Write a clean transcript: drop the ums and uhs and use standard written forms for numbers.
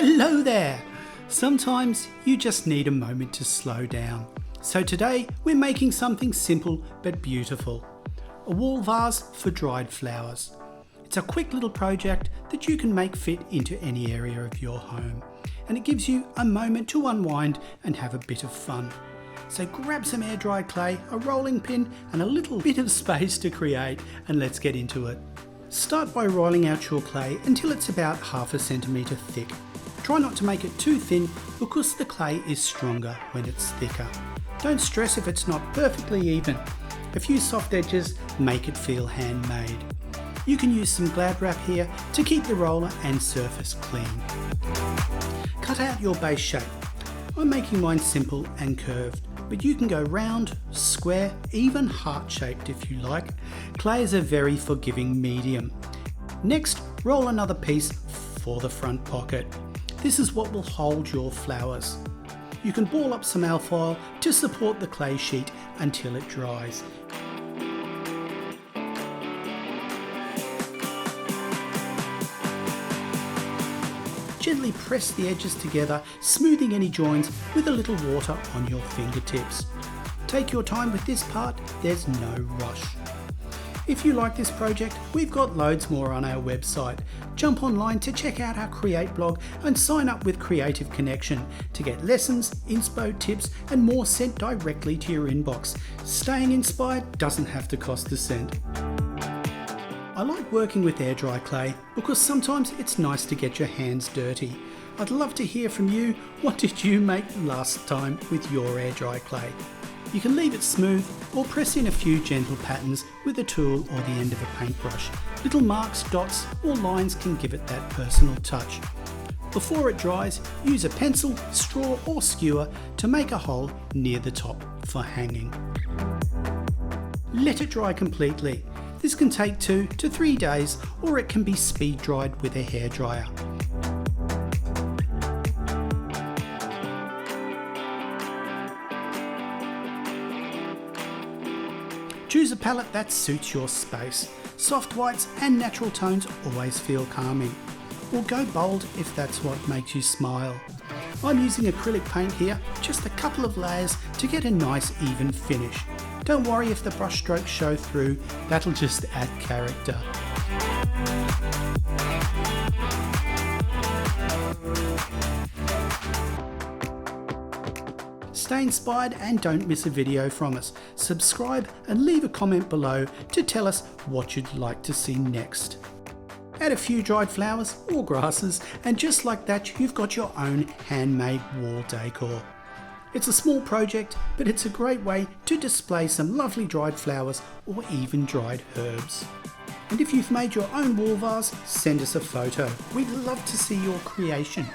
Hello there! Sometimes you just need a moment to slow down. So today we're making something simple but beautiful. A wall vase for dried flowers. It's a quick little project that you can make fit into any area of your home. And it gives you a moment to unwind and have a bit of fun. So grab some air dried clay, a rolling pin and a little bit of space to create, and let's get into it. Start by rolling out your clay until it's about 1/2 centimetre thick. Try not to make it too thin because the clay is stronger when it's thicker. Don't stress if it's not perfectly even. A few soft edges make it feel handmade. You can use some Glad Wrap here to keep the roller and surface clean. Cut out your base shape. I'm making mine simple and curved, but you can go round, square, even heart-shaped if you like. Clay is a very forgiving medium. Next, roll another piece for the front pocket. This is what will hold your flowers. You can ball up some alfoil to support the clay sheet until it dries. Gently press the edges together, smoothing any joins with a little water on your fingertips. Take your time with this part, there's no rush. If you like this project, we've got loads more on our website. Jump online to check out our Create blog and sign up with Creative Connection to get lessons, inspo tips and more sent directly to your inbox. Staying inspired doesn't have to cost a cent. I like working with air dry clay because sometimes it's nice to get your hands dirty. I'd love to hear from you. What did you make last time with your air dry clay? You can leave it smooth or press in a few gentle patterns with a tool or the end of a paintbrush. Little marks, dots or lines can give it that personal touch. Before it dries, use a pencil, straw or skewer to make a hole near the top for hanging. Let it dry completely. This can take 2 to 3 days, or it can be speed dried with a hairdryer. Choose a palette that suits your space. Soft whites and natural tones always feel calming. Or go bold if that's what makes you smile. I'm using acrylic paint here, just a couple of layers to get a nice even finish. Don't worry if the brush strokes show through, that'll just add character. Stay inspired and don't miss a video from us. Subscribe and leave a comment below to tell us what you'd like to see next. Add a few dried flowers or grasses and just like that you've got your own handmade wall decor. It's a small project, but it's a great way to display some lovely dried flowers or even dried herbs. And if you've made your own wall vase, send us a photo. We'd love to see your creation.